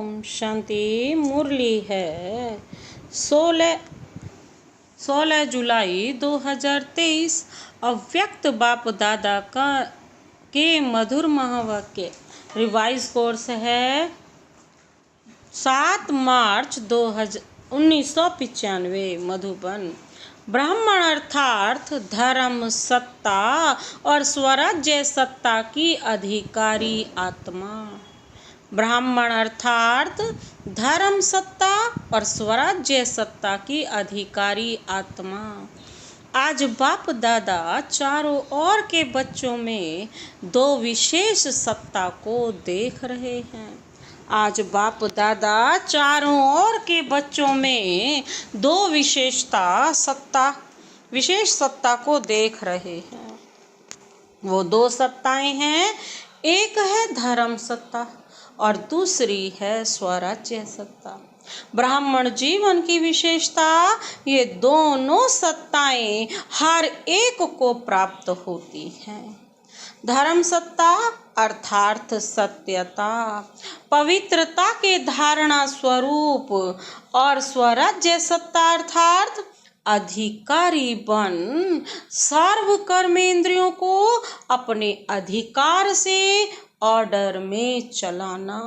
ओम शांति। मुरली है 16 जुलाई 2023। अव्यक्त बाप दादा के मधुर महावाक्य। रिवाइज कोर्स है 7 मार्च 1995 मधुबन। ब्राह्मण अर्थात धर्म सत्ता और स्वराज्य सत्ता की अधिकारी आत्मा। ब्राह्मण अर्थात धर्म सत्ता और स्वराज्य सत्ता की अधिकारी आत्मा। आज बाप दादा चारों ओर के बच्चों में 2 विशेष सत्ता को देख रहे हैं। आज बाप दादा चारों ओर के बच्चों में 2 विशेष सत्ता को देख रहे हैं। वो 2 सत्ताएं हैं, एक है धर्म सत्ता और दूसरी है स्वराज्य सत्ता। ब्राह्मण जीवन की विशेषता, ये दोनों सत्ताएं हर एक को प्राप्त होती हैं। धर्म सत्ता अर्थात सत्यता, पवित्रता के धारणा स्वरूप, और स्वराज्य सत्ता अर्थात अधिकारी बन सर्व कर्मेंद्रियों को अपने अधिकार से ऑर्डर में चलाना।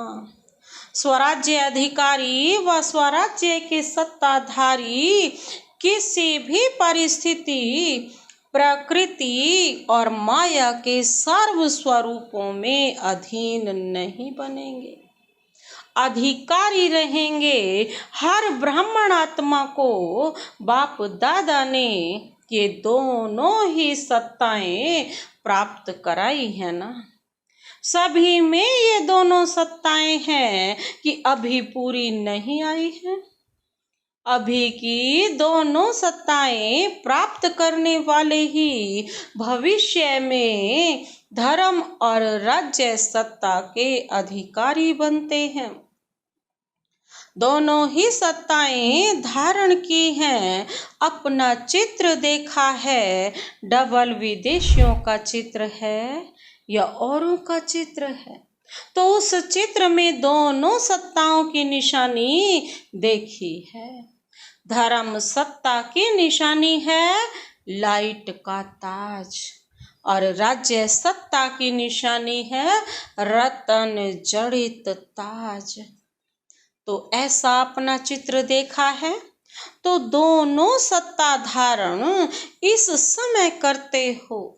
स्वराज्य अधिकारी व स्वराज्य के सत्ताधारी किसी भी परिस्थिति, प्रकृति और माया के सर्व स्वरूपों में अधीन नहीं बनेंगे, अधिकारी रहेंगे। हर ब्राह्मण आत्मा को बाप दादा ने ये दोनों ही सत्ताएं प्राप्त कराई है ना। सभी में ये दोनों सत्ताएं हैं कि अभी पूरी नहीं आई है। अभी की दोनों सत्ताएं प्राप्त करने वाले ही भविष्य में धर्म और राज्य सत्ता के अधिकारी बनते हैं। दोनों ही सत्ताएं धारण की हैं, अपना चित्र देखा है। डबल विदेशियों का चित्र है या औरों का चित्र है, तो उस चित्र में दोनों सत्ताओं की निशानी देखी है। धर्म सत्ता की निशानी है लाइट का ताज, और राज्य सत्ता की निशानी है रतन जड़ित ताज। तो ऐसा अपना चित्र देखा है। तो दोनों सत्ता धारण इस समय करते हो,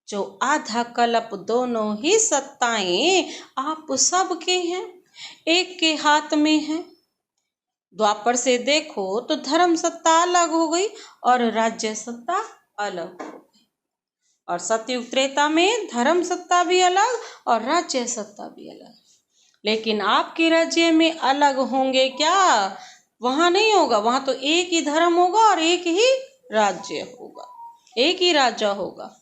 जो आधा कल्प दोनों ही सत्ताएं आप सबके हैं, एक के हाथ में है। द्वापर से देखो तो धर्म सत्ता अलग हो गई और राज्य सत्ता अलग हो गई, और सतयुग त्रेता में धर्म सत्ता भी अलग और राज्य सत्ता भी अलग। लेकिन आपके राज्य में अलग होंगे क्या? वहां नहीं होगा। वहां तो एक ही धर्म होगा और एक ही राज्य होगा, एक ही राजा होगा।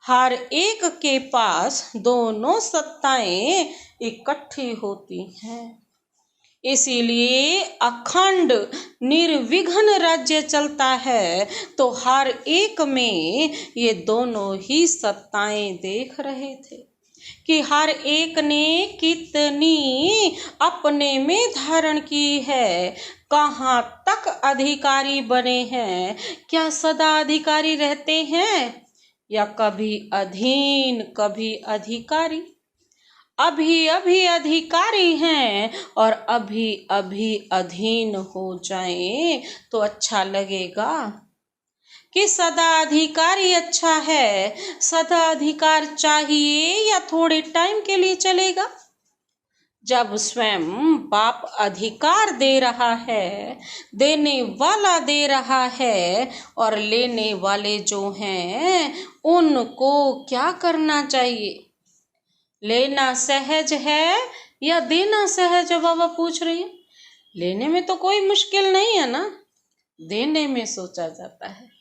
हर एक के पास दोनों सत्ताएं इकट्ठी होती हैं। इसीलिए अखंड निर्विघ्न राज्य चलता है। तो हर एक में ये दोनों ही सत्ताएं देख रहे थे कि हर एक ने कितनी अपने में धारण की है, कहाँ तक अधिकारी बने हैं। क्या सदा अधिकारी रहते हैं या कभी अधीन कभी अधिकारी? अभी अभी अधिकारी हैं और अभी अभी अधीन हो जाएं तो अच्छा लगेगा कि सदा अधिकारी अच्छा है? सदा अधिकार चाहिए या थोड़े टाइम के लिए चलेगा? जब स्वयं बाप अधिकार दे रहा है, देने वाला दे रहा है, और लेने वाले जो हैं उनको क्या करना चाहिए? लेना सहज है या देना सहज है? बाबा पूछ रही है। लेने में तो कोई मुश्किल नहीं है ना, देने में सोचा जाता है।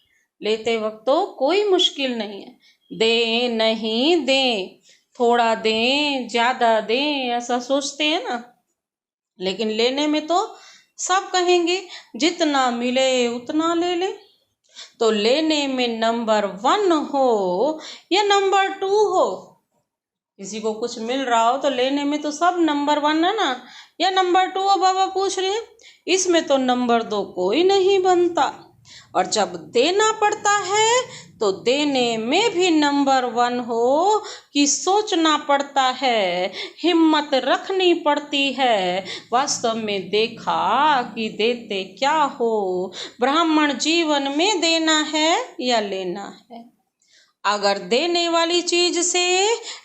लेते वक्त तो कोई मुश्किल नहीं है। दे नहीं दे, थोड़ा दें ज्यादा दें, ऐसा सोचते हैं ना। लेकिन लेने में तो सब कहेंगे जितना मिले उतना ले ले। तो लेने में नंबर 1 हो या नंबर 2 हो, किसी को कुछ मिल रहा हो तो लेने में तो सब नंबर 1 है ना। या नंबर 2 अब बाबा पूछ रहे हैं, इसमें तो नंबर 2 कोई नहीं बनता। और जब देना पड़ता है तो देने में भी नंबर 1 हो कि सोचना पड़ता है, हिम्मत रखनी पड़ती है। वास्तव में देखा कि देते क्या हो, ब्राह्मण जीवन में देना है या लेना है। अगर देने वाली चीज से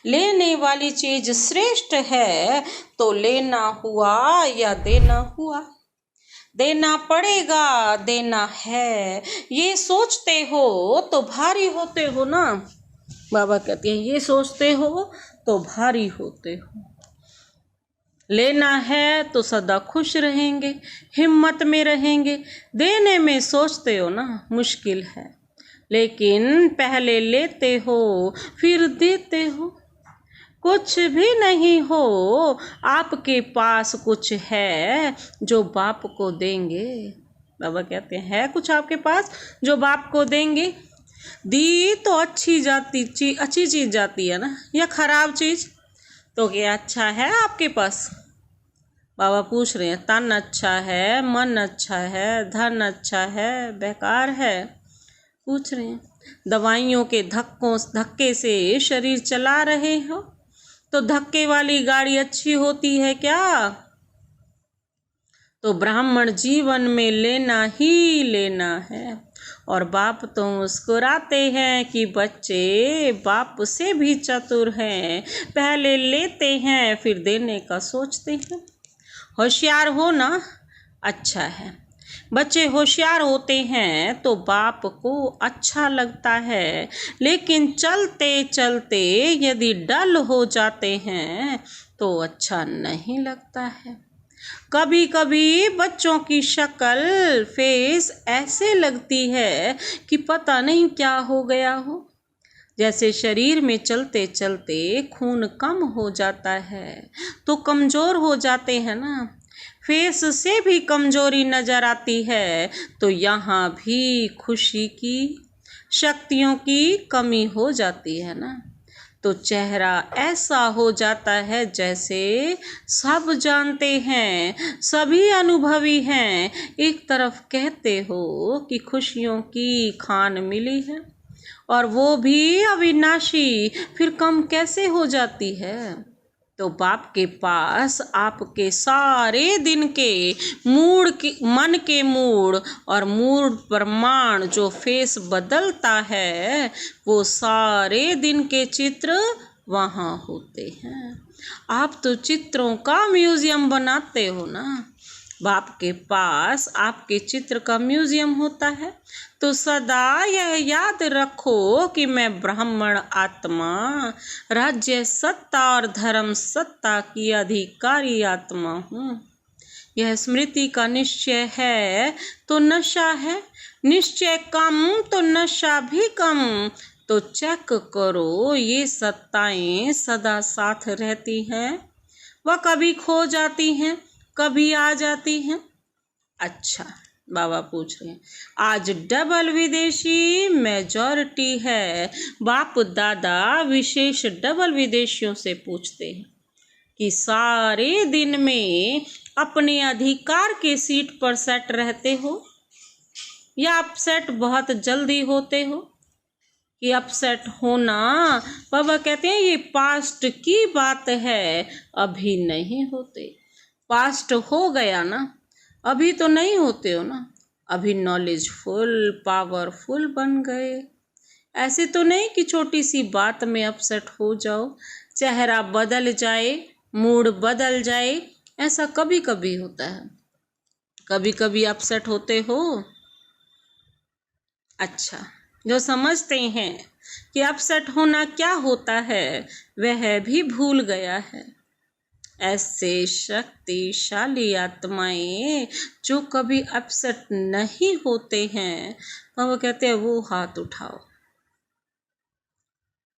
लेने वाली चीज श्रेष्ठ है तो लेना हुआ या देना हुआ। देना पड़ेगा, देना है, ये सोचते हो तो भारी होते हो ना। बाबा कहते हैं ये सोचते हो तो भारी होते हो। लेना है तो सदा खुश रहेंगे, हिम्मत में रहेंगे। देने में सोचते हो ना मुश्किल है, लेकिन पहले लेते हो फिर देते हो। कुछ भी नहीं हो, आपके पास कुछ है जो बाप को देंगे। बाबा कहते हैं कुछ आपके पास जो बाप को देंगे। दी तो अच्छी चीज जाती है ना, या खराब चीज? तो क्या अच्छा है आपके पास? बाबा पूछ रहे हैं तन अच्छा है, मन अच्छा है, धन अच्छा है, बेकार है? पूछ रहे हैं। दवाइयों के धक्के से शरीर चला रहे हो तो धक्के वाली गाड़ी अच्छी होती है क्या? तो ब्राह्मण जीवन में लेना ही लेना है। और बाप तो मुस्कुराते हैं कि बच्चे बाप से भी चतुर हैं, पहले लेते हैं फिर देने का सोचते हैं। होशियार हो ना, अच्छा है। बच्चे होशियार होते हैं तो बाप को अच्छा लगता है, लेकिन चलते चलते यदि डल हो जाते हैं तो अच्छा नहीं लगता है। कभी कभी बच्चों की शक्ल फेस ऐसे लगती है कि पता नहीं क्या हो गया हो, जैसे शरीर में चलते चलते खून कम हो जाता है तो कमज़ोर हो जाते हैं ना। फेस से भी कमजोरी नजर आती है तो यहाँ भी खुशी की, शक्तियों की कमी हो जाती है ना। तो चेहरा ऐसा हो जाता है जैसे सब जानते हैं, सभी अनुभवी हैं, एक तरफ कहते हो कि खुशियों की खान मिली है और वो भी अविनाशी, फिर कम कैसे हो जाती है? तो बाप के पास आपके सारे दिन के मन के मूड और मूड प्रमाण जो फेस बदलता है वो सारे दिन के चित्र वहाँ होते हैं। आप तो चित्रों का म्यूजियम बनाते हो ना। बाप के पास आपके चित्र का म्यूजियम होता है तो सदा यह याद रखो कि मैं ब्राह्मण आत्मा, राज्य सत्ता और धर्म सत्ता की अधिकारी आत्मा हूँ। यह स्मृति का निश्चय है तो नशा है, निश्चय कम तो नशा भी कम। तो चेक करो ये सत्ताएं सदा साथ रहती हैं, वह कभी खो जाती हैं, कभी आ जाती हैं। अच्छा, बाबा पूछ रहे हैं आज डबल विदेशी मेजॉरिटी है। बाप दादा विशेष डबल विदेशियों से पूछते हैं कि सारे दिन में अपने अधिकार के सीट पर सेट रहते हो या अपसेट बहुत जल्दी होते हो? कि अपसेट होना, बाबा कहते हैं ये पास्ट की बात है, अभी नहीं होते। पास्ट हो गया ना, अभी तो नहीं होते हो ना। अभी नॉलेजफुल पावरफुल बन गए। ऐसे तो नहीं कि छोटी सी बात में अपसेट हो जाओ, चेहरा बदल जाए, मूड बदल जाए। ऐसा कभी कभी होता है। कभी कभी अपसेट होते हो? अच्छा, जो समझते हैं कि अपसेट होना क्या होता है वह भी भूल गया है। ऐसे शक्तिशाली आत्माएं जो कभी अपसेट नहीं होते हैं, बाबा कहते हैं वो हाथ उठाओ।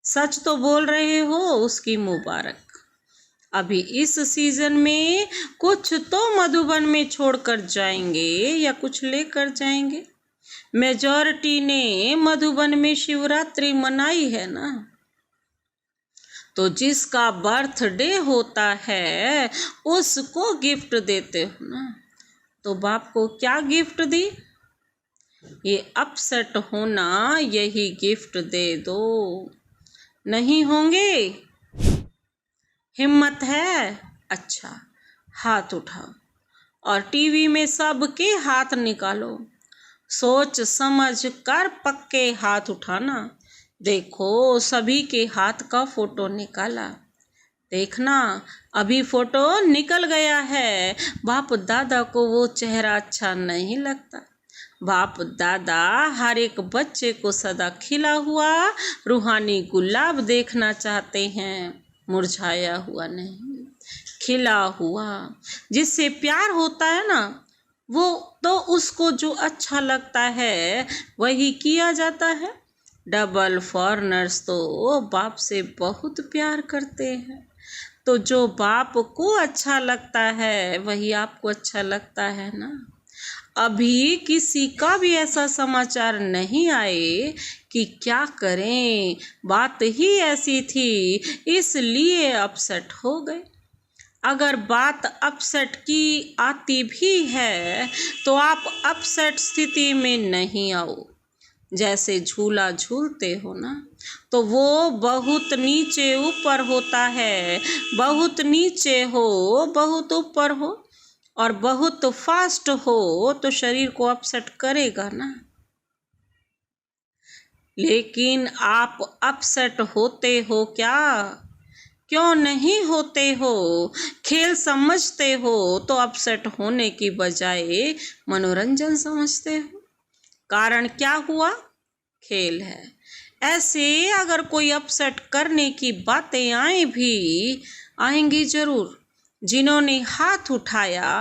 सच तो बोल रहे हो, उसकी मुबारक। अभी इस सीजन में कुछ तो मधुबन में छोड़कर जाएंगे या कुछ लेकर जाएंगे। मेजॉरिटी ने मधुबन में शिवरात्रि मनाई है ना। तो जिसका बर्थडे होता है उसको गिफ्ट देते हो ना। तो बाप को क्या गिफ्ट दी? ये अपसेट होना, यही गिफ्ट दे दो। नहीं होंगे? हिम्मत है? अच्छा, हाथ उठाओ और टीवी में सबके हाथ निकालो। सोच समझ कर पक्के हाथ उठाना। देखो सभी के हाथ का फोटो निकाला। देखना अभी फोटो निकल गया है। बाप दादा को वो चेहरा अच्छा नहीं लगता। बाप दादा हर एक बच्चे को सदा खिला हुआ रूहानी गुलाब देखना चाहते हैं, मुरझाया हुआ नहीं, खिला हुआ। जिससे प्यार होता है ना, वो तो उसको जो अच्छा लगता है वही किया जाता है। डबल फॉरनर्स तो बाप से बहुत प्यार करते हैं। तो जो बाप को अच्छा लगता है वही आपको अच्छा लगता है ना। अभी किसी का भी ऐसा समाचार नहीं आए कि क्या करें, बात ही ऐसी थी इसलिए अपसेट हो गए। अगर बात अपसेट की आती भी है तो आप अपसेट स्थिति में नहीं आओ। जैसे झूला झूलते हो ना, तो वो बहुत नीचे ऊपर होता है। बहुत नीचे हो, बहुत ऊपर हो और बहुत फास्ट हो तो शरीर को अपसेट करेगा ना। लेकिन आप अपसेट होते हो क्या? क्यों नहीं होते हो? खेल समझते हो तो अपसेट होने की बजाय मनोरंजन समझते हो। कारण क्या हुआ? खेल है। ऐसे अगर कोई अपसेट करने की बातें आए भी, आएंगी जरूर। जिन्होंने हाथ उठाया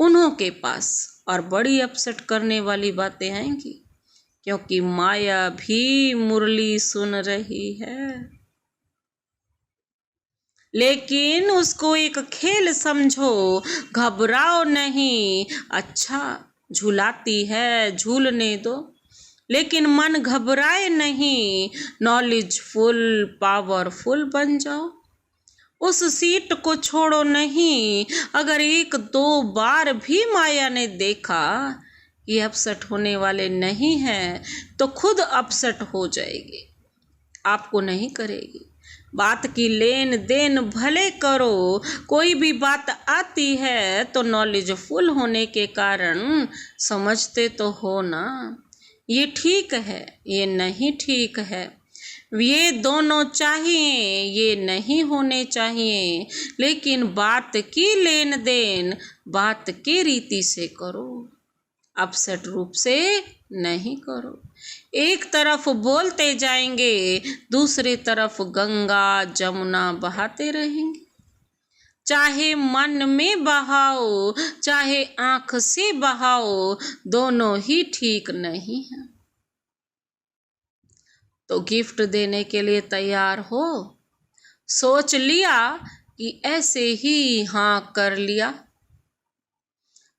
उन्हों के पास और बड़ी अपसेट करने वाली बातें आएंगी, क्योंकि माया भी मुरली सुन रही है। लेकिन उसको एक खेल समझो, घबराओ नहीं। अच्छा झुलाती है, झूलने दो, लेकिन मन घबराए नहीं। नॉलेजफुल पावरफुल बन जाओ। उस सीट को छोड़ो नहीं। अगर एक दो बार भी माया ने देखा कि अपसेट होने वाले नहीं हैं तो खुद अपसेट हो जाएगी, आपको नहीं करेगी। बात की लेन देन भले करो, कोई भी बात आती है तो नॉलेजफुल होने के कारण समझते तो हो ना, ये ठीक है, ये नहीं ठीक है, ये दोनों चाहिए, ये नहीं होने चाहिए। लेकिन बात की लेन देन बात की रीति से करो, अपसेट रूप से नहीं करो। एक तरफ बोलते जाएंगे, दूसरी तरफ गंगा जमुना बहाते रहेंगे। चाहे मन में बहाओ, चाहे आंख से बहाओ, दोनों ही ठीक नहीं है। तो गिफ्ट देने के लिए तैयार हो? सोच लिया कि ऐसे ही हाँ कर लिया?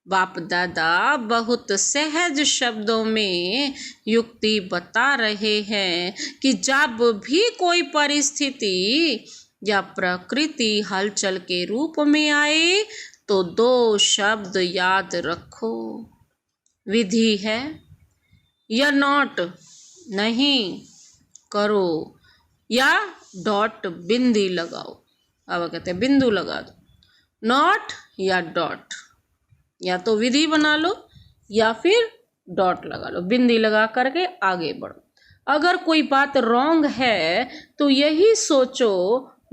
बाप दादा बहुत सहज शब्दों में युक्ति बता रहे हैं कि जब भी कोई परिस्थिति या प्रकृति हलचल के रूप में आए तो दो शब्द याद रखो। विधि है या नॉट, नहीं करो, या डॉट बिंदी लगाओ। अब कहते हैं बिंदु लगा दो, नॉट या डॉट, या तो विधि बना लो या फिर डॉट लगा लो, बिंदी लगा करके आगे बढ़ो। अगर कोई बात रॉन्ग है तो यही सोचो,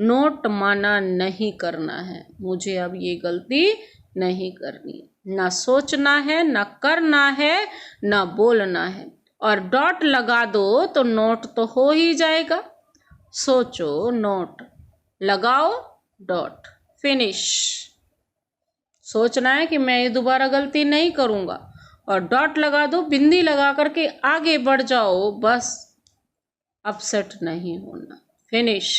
नोट माना नहीं करना है, मुझे अब ये गलती नहीं करनी, ना सोचना है, ना करना है, ना बोलना है। और डॉट लगा दो तो नोट तो हो ही जाएगा। सोचो, नोट लगाओ, डॉट, फिनिश। सोचना है कि मैं ये दोबारा गलती नहीं करूँगा और डॉट लगा दो, बिंदी लगा करके आगे बढ़ जाओ, बस अपसेट नहीं होना, फिनिश।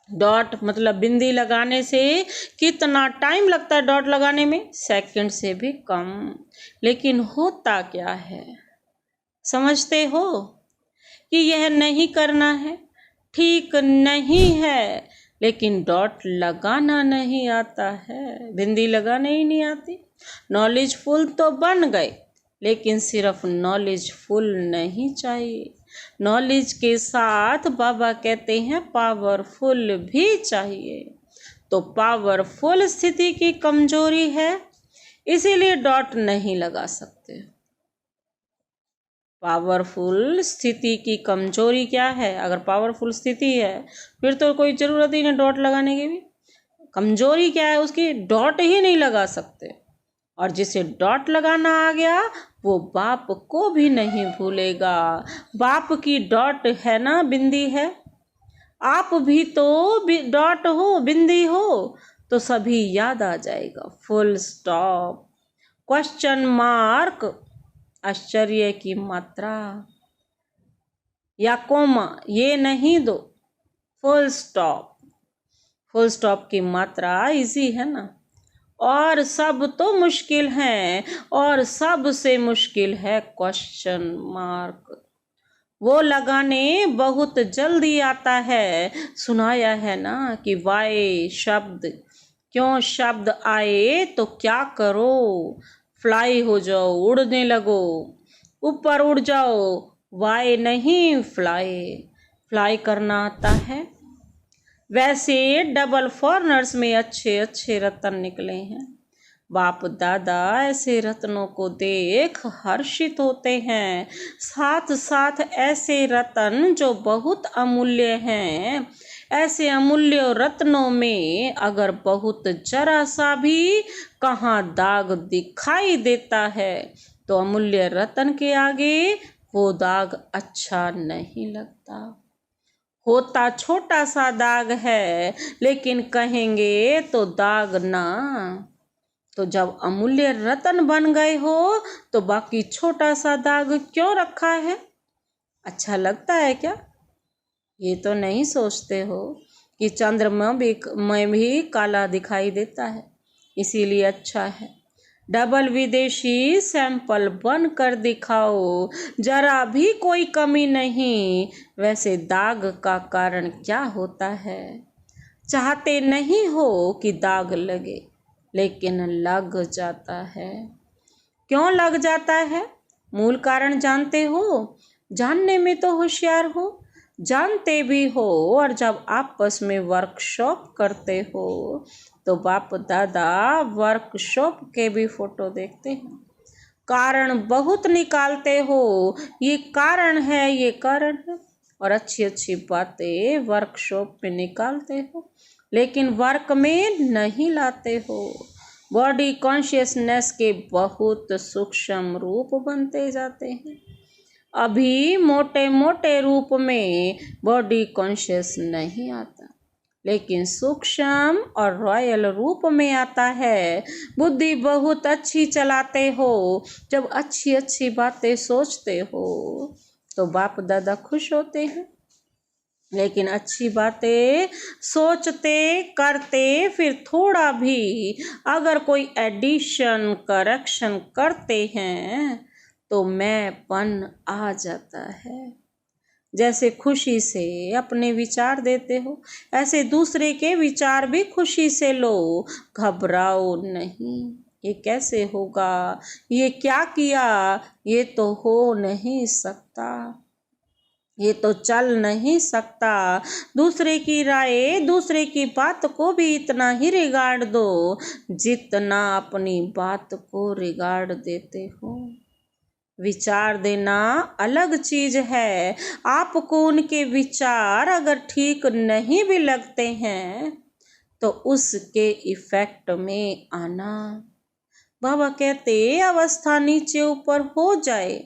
डॉट मतलब बिंदी लगाने से कितना टाइम लगता है? डॉट लगाने में सेकंड से भी कम। लेकिन होता क्या है, समझते हो कि यह नहीं करना है, ठीक नहीं है, लेकिन डॉट लगाना नहीं आता है, बिंदी लगाने ही नहीं आती। नॉलेजफुल तो बन गए, लेकिन सिर्फ नॉलेजफुल नहीं चाहिए, नॉलेज के साथ बाबा कहते हैं पावरफुल भी चाहिए। तो पावरफुल स्थिति की कमजोरी है, इसीलिए डॉट नहीं लगा सकते। पावरफुल स्थिति की कमजोरी क्या है? अगर पावरफुल स्थिति है फिर तो कोई ज़रूरत ही नहीं डॉट लगाने की भी। कमजोरी क्या है उसकी? डॉट ही नहीं लगा सकते। और जिसे डॉट लगाना आ गया वो बाप को भी नहीं भूलेगा। बाप की डॉट है ना, बिंदी है। आप भी तो डॉट हो, बिंदी हो, तो सभी याद आ जाएगा। फुल स्टॉप, क्वेश्चन मार्क, आश्चर्य की मात्रा, या कोमा, ये नहीं दो, फुल स्टॉप। फुल स्टॉप की मात्रा इजी है ना। और सब तो मुश्किल है, और सबसे मुश्किल है क्वेश्चन मार्क। वो लगाने बहुत जल्दी आता है। सुनाया है ना कि वाई शब्द, क्यों शब्द आए तो क्या करो? फ्लाई हो जाओ, उड़ने लगो, ऊपर उड़ जाओ। वाई नहीं, फ्लाई, फ्लाई करना आता है। वैसे डबल फॉरनर्स में अच्छे अच्छे रत्न निकले हैं। बाप दादा ऐसे रत्नों को देख हर्षित होते हैं। साथ साथ ऐसे रत्न जो बहुत अमूल्य हैं, ऐसे अमूल्य रत्नों में अगर बहुत जरा सा भी कहाँ दाग दिखाई देता है तो अमूल्य रत्न के आगे वो दाग अच्छा नहीं लगता। होता छोटा सा दाग है, लेकिन कहेंगे तो दाग ना। तो जब अमूल्य रत्न बन गए हो तो बाकी छोटा सा दाग क्यों रखा है? अच्छा लगता है क्या? ये तो नहीं सोचते हो कि चंद्रमा में भी काला दिखाई देता है, इसीलिए अच्छा है। डबल विदेशी सैंपल बन कर दिखाओ, जरा भी कोई कमी नहीं। वैसे दाग का कारण क्या होता है? चाहते नहीं हो कि दाग लगे, लेकिन लग जाता है। क्यों लग जाता है? मूल कारण जानते हो? जानने में तो होशियार हो, जानते भी हो। और जब आपस में वर्कशॉप करते हो तो बाप दादा वर्कशॉप के भी फोटो देखते हैं। कारण बहुत निकालते हो, ये कारण है, ये कारण है। और अच्छी अच्छी बातें वर्कशॉप में निकालते हो, लेकिन वर्क में नहीं लाते हो। बॉडी कॉन्शियसनेस के बहुत सूक्ष्म रूप बनते जाते हैं। अभी मोटे मोटे रूप में बॉडी कॉन्शियस नहीं आता, लेकिन सूक्ष्म और रॉयल रूप में आता है। बुद्धि बहुत अच्छी चलाते हो, जब अच्छी अच्छी बातें सोचते हो तो बाप दादा खुश होते हैं। लेकिन अच्छी बातें सोचते करते फिर थोड़ा भी अगर कोई एडिशन करेक्शन करते हैं तो मैंपन आ जाता है। जैसे खुशी से अपने विचार देते हो, ऐसे दूसरे के विचार भी खुशी से लो। घबराओ नहीं, ये कैसे होगा, ये क्या किया, ये तो हो नहीं सकता, ये तो चल नहीं सकता। दूसरे की राय, दूसरे की बात को भी इतना ही रिगार्ड दो जितना अपनी बात को रिगार्ड देते हो। विचार देना अलग चीज है। आपको उनके विचार अगर ठीक नहीं भी लगते हैं तो उसके इफेक्ट में आना। बाबा कहते अवस्था नीचे ऊपर हो जाए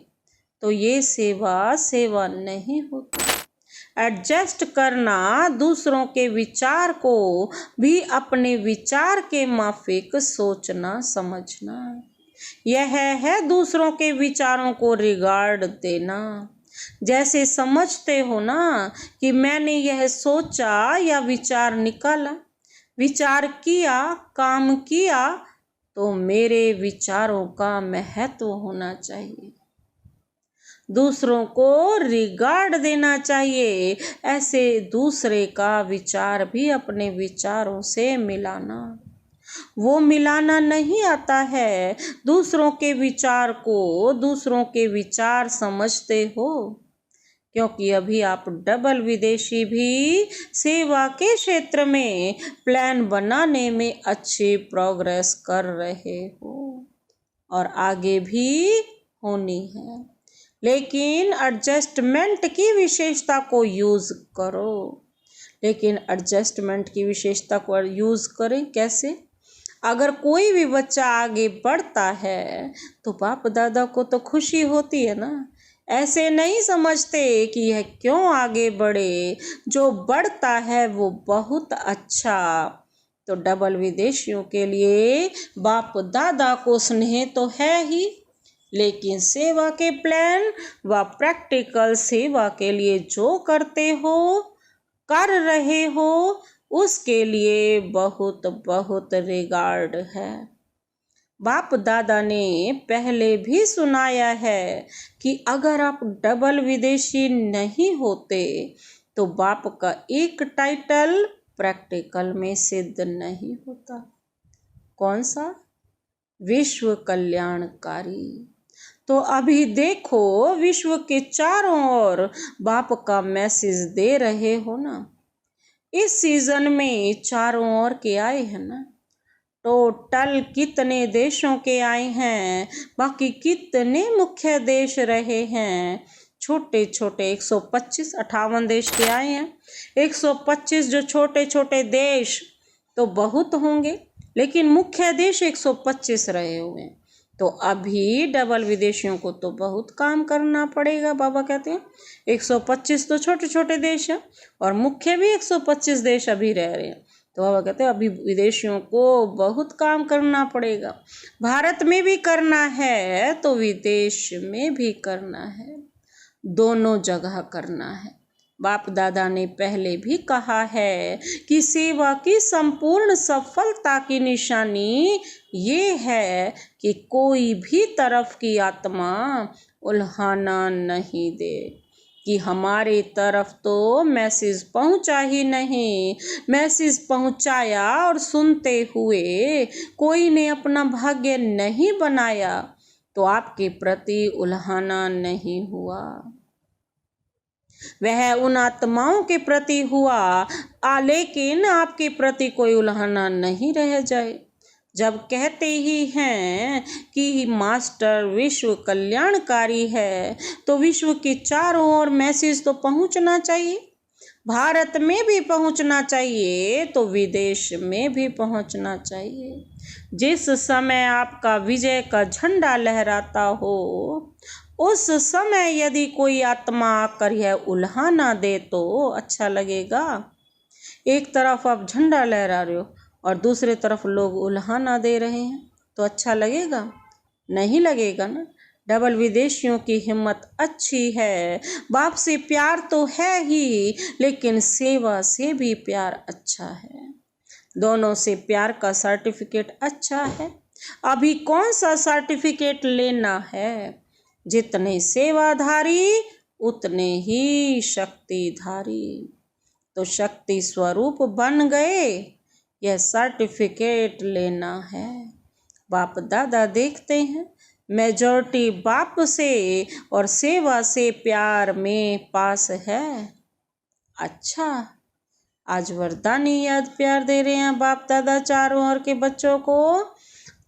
तो ये सेवा नहीं होती। एडजस्ट करना, दूसरों के विचार को भी अपने विचार के माफिक सोचना समझना, यह है दूसरों के विचारों को रिगार्ड देना। जैसे समझते हो ना कि मैंने यह सोचा या विचार निकाला, विचार किया, काम किया, तो मेरे विचारों का महत्व होना चाहिए। दूसरों को रिगार्ड देना चाहिए। ऐसे दूसरे का विचार भी अपने विचारों से मिलाना, वो मिलाना नहीं आता है। दूसरों के विचार को दूसरों के विचार समझते हो, क्योंकि अभी आप डबल विदेशी भी सेवा के क्षेत्र में प्लान बनाने में अच्छी प्रोग्रेस कर रहे हो और आगे भी होनी है। लेकिन एडजस्टमेंट की विशेषता को यूज करो। लेकिन एडजस्टमेंट की विशेषता को यूज करें कैसे? अगर कोई भी बच्चा आगे बढ़ता है तो बाप दादा को तो खुशी होती है ना। ऐसे नहीं समझते कि यह क्यों आगे बढ़े, जो बढ़ता है वो बहुत अच्छा। तो डबल विदेशियों के लिए बाप दादा को स्नेह तो है ही, लेकिन सेवा के प्लान व प्रैक्टिकल सेवा के लिए जो करते हो, कर रहे हो, उसके लिए बहुत बहुत रिगार्ड है। बाप दादा ने पहले भी सुनाया है कि अगर आप डबल विदेशी नहीं होते तो बाप का एक टाइटल प्रैक्टिकल में सिद्ध नहीं होता। कौन सा? विश्व कल्याणकारी। तो अभी देखो, विश्व के चारों ओर बाप का मैसेज दे रहे हो ना। इस सीजन में चारों ओर के आए हैं ना। टोटल कितने देशों के आए हैं, बाकी कितने मुख्य देश रहे हैं? छोटे छोटे 125 58 देश के आए हैं। 125 जो छोटे छोटे देश तो बहुत होंगे, लेकिन मुख्य देश 125 रहे हुए हैं। तो अभी डबल विदेशियों को तो बहुत काम करना पड़ेगा। बाबा कहते हैं 125 तो छोटे छोटे देश हैं और मुख्य भी 125 देश अभी रह रहे हैं। तो बाबा कहते हैं अभी विदेशियों को बहुत काम करना पड़ेगा। भारत में भी करना है तो विदेश में भी करना है, दोनों जगह करना है। बाप दादा ने पहले भी कहा है कि सेवा की संपूर्ण सफलता की निशानी ये है कि कोई भी तरफ की आत्मा उल्हाना नहीं दे कि हमारे तरफ तो मैसेज पहुंचा ही नहीं, मैसेज पहुंचाया और सुनते हुए कोई ने अपना भाग्य नहीं बनाया तो आपके प्रति उल्हाना नहीं हुआ। वह उन आत्माओं के प्रति हुआ, लेकिन आपके प्रति कोई उल्हाना नहीं रह जाए। जब कहते ही हैं कि मास्टर विश्व कल्याणकारी है तो विश्व के चारों ओर मैसेज तो पहुंचना चाहिए। भारत में भी पहुंचना चाहिए तो विदेश में भी पहुंचना चाहिए। जिस समय आपका विजय का झंडा लहराता हो, उस समय यदि कोई आत्मा आकर यह उल्हाना दे तो अच्छा लगेगा। एक तरफ आप झंडा लहरा रहे हो और दूसरे तरफ लोग उल्हाना दे रहे हैं तो अच्छा लगेगा? नहीं लगेगा ना। डबल विदेशियों की हिम्मत अच्छी है, बाप से प्यार तो है ही, लेकिन सेवा से भी प्यार अच्छा है। दोनों से प्यार का सर्टिफिकेट अच्छा है। अभी कौन सा सर्टिफिकेट लेना है? जितने सेवाधारी उतने ही शक्तिधारी। तो शक्ति स्वरूप बन गए, यह सर्टिफिकेट लेना है। बाप दादा देखते हैं मेजॉरिटी बाप से और सेवा से प्यार में पास है। अच्छा, आज वरदानी याद प्यार दे रहे हैं बाप दादा चारों ओर के बच्चों को।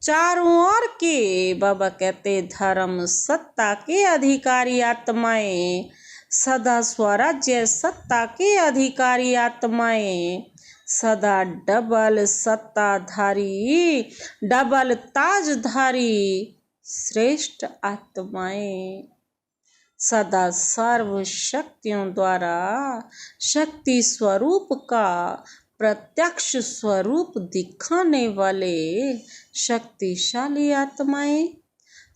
चारों ओर के बाबा कहते धर्म सत्ता के अधिकारी आत्माएं, सदा स्वराज्य सत्ता के अधिकारी आत्माएं, सदा डबल सत्ताधारी, डबल ताजधारी श्रेष्ठ आत्माएं, सदा सर्व शक्तियों द्वारा शक्ति स्वरूप का प्रत्यक्ष स्वरूप दिखाने वाले शक्तिशाली आत्माएं,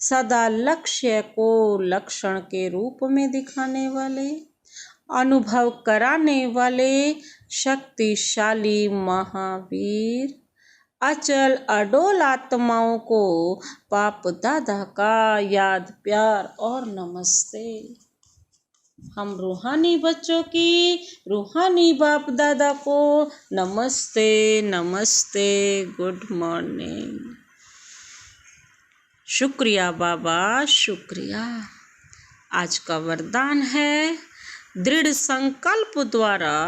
सदा लक्ष्य को लक्षण के रूप में दिखाने वाले, अनुभव कराने वाले शक्तिशाली महावीर, अचल अडोल आत्माओं को बाप दादा का याद प्यार और नमस्ते। हम रूहानी बच्चों की रूहानी बाप दादा को नमस्ते नमस्ते, गुड मॉर्निंग। शुक्रिया बाबा, शुक्रिया। आज का वरदान है, दृढ़ संकल्प द्वारा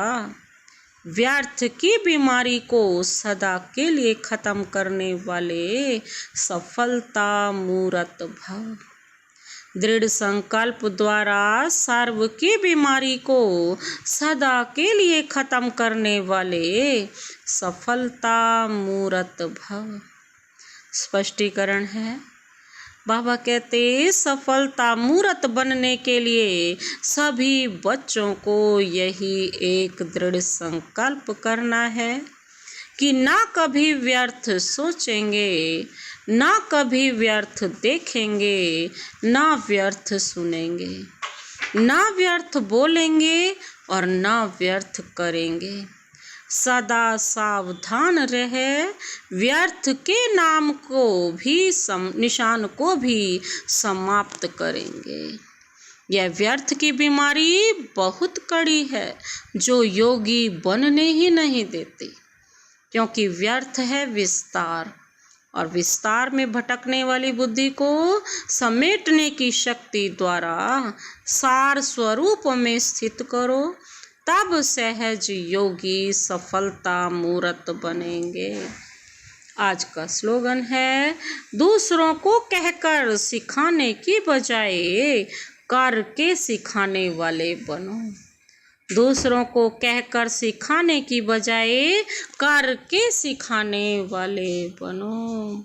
व्यर्थ की बीमारी को सदा के लिए खत्म करने वाले सफलता मूर्त भव। दृढ़ संकल्प द्वारा सर्व की बीमारी को सदा के लिए खत्म करने वाले सफलता मूर्त भव। स्पष्टीकरण है, बाबा कहते सफलता मूर्त बनने के लिए सभी बच्चों को यही एक दृढ़ संकल्प करना है कि ना कभी व्यर्थ सोचेंगे, ना कभी व्यर्थ देखेंगे, ना व्यर्थ सुनेंगे, ना व्यर्थ बोलेंगे और ना व्यर्थ करेंगे। सदा सावधान रहे, व्यर्थ के नाम को भी निशान को भी समाप्त करेंगे। यह व्यर्थ की बीमारी बहुत कड़ी है जो योगी बनने ही नहीं देती, क्योंकि व्यर्थ है विस्तार, और विस्तार में भटकने वाली बुद्धि को समेटने की शक्ति द्वारा सार स्वरूप में स्थित करो, तब सहज योगी सफलता मूर्त बनेंगे। आज का स्लोगन है, दूसरों को कहकर सिखाने की बजाय करके सिखाने वाले बनो। दूसरों को कहकर सिखाने की बजाय करके सिखाने वाले बनो।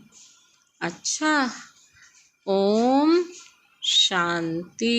अच्छा, ओम शांति।